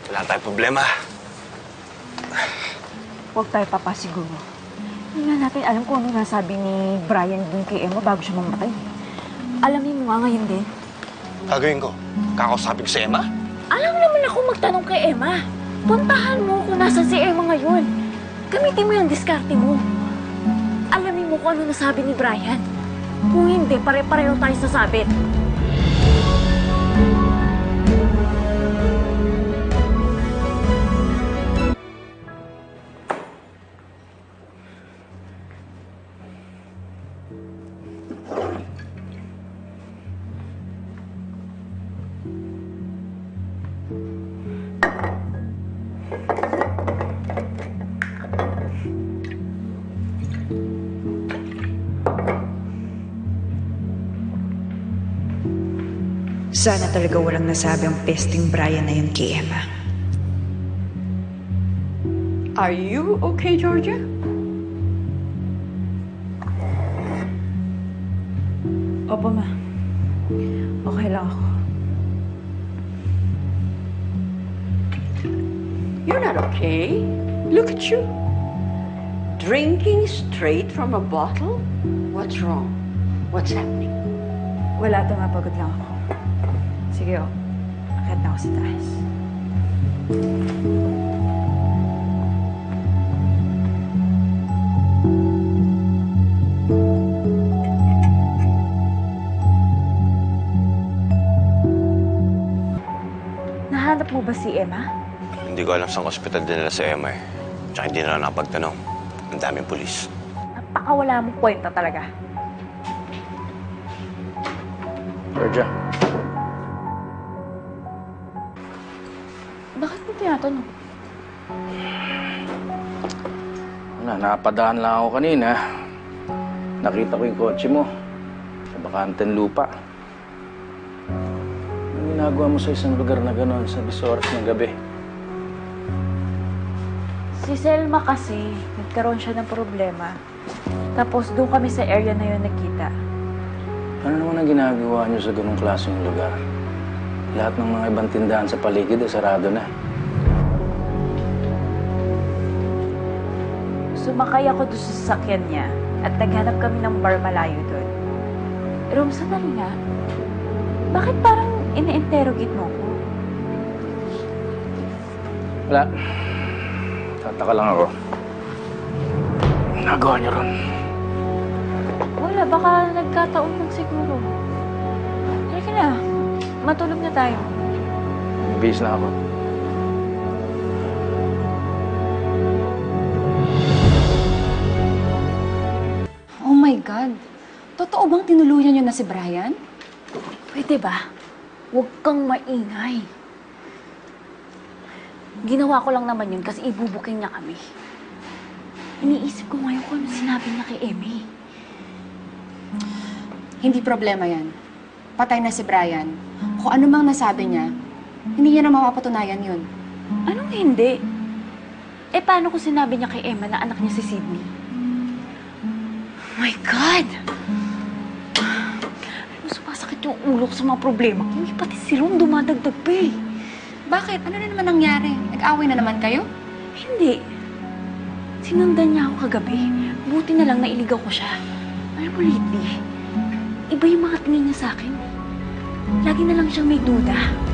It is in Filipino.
Wala tayong problema. Huwag tayo papasiguro. Hindi nga natin alam kung ano nasabi ni Brian dun kay Emma bago siya mamatay. Alamin mo nga ngayon din. Gagawin ko. Kakausapin ko si Emma. Alam naman ako magtanong kay Emma. Puntahan mo kung nasan si Emma ngayon. Gamitin mo yung diskarte mo. Alamin mo kung ano nasabi ni Brian. Kung hindi, pare-pareho tayo sasabit. Sana talaga walang nasabi ang pesting Brian na yun kay Emma. Are you okay, Georgia? Opo, ma. Okay lang ako. You're not okay. Look at you. Drinking straight from a bottle? What's wrong? What's happening? Wala to, mapagod lang ako. Sige, akit na ako sa taas. Nahanap mo ba si Emma? Hindi ko alam saan ospital dinala si Emma eh. Tsaka hindi na nakapagtanong. Ang daming pulis. Napakawala mong kwenta talaga. Georgia. Bakit mo tinatanong? Napadaan lang ako kanina. Nakita ko yung kotse mo sa bakanteng lupa. Anong ginagawa mo sa isang lugar na gano'n sa oras ng gabi? Si Selma kasi, nagkaroon siya ng problema. Tapos doon kami sa area na yun nakita. Ano naman ang ginagawa niyo sa ganung klaseng lugar? Lahat ng mga ibang tindahan sa paligid ay sarado na. Sumakay ako doon sa sasakyan niya at naghanap kami ng bar malayo doon. Rom, sandali nga. Bakit parang ine-interrogate mo ko? Wala. Tataka lang ako. Nagawa niyo ron. Wala, baka nagkataon lang siguro. Halika na, matulog na tayo. Bihis na ako. Oh my God! Totoo bang tinuluyan niyo na si Brian? Pwede ba? Huwag kang maingay. Ginawa ko lang naman yun kasi ibubuking niya kami. Iniisip ko ngayon kung ano sinabi niya kay Emmy. Hindi problema yan. Patay na si Brian. Kung ano mang nasabi niya, hindi niya na mapapatunayan yun. Anong hindi? Eh, paano kung sinabi niya kay Emma na anak niya si Sydney? Oh my God! Alam mo, sumasakit yung ulo ko sa mga problema. Hindi pati si Rom dumadagdag pa eh. Bakit? Ano na naman nangyari? Nag-away na naman kayo? Hindi. Sinundan niya ako kagabi. Buti na lang nailigaw ko siya. Alam mo, lately, iba yung mga tingin niya sa akin. Lagi na lang siyang may duda.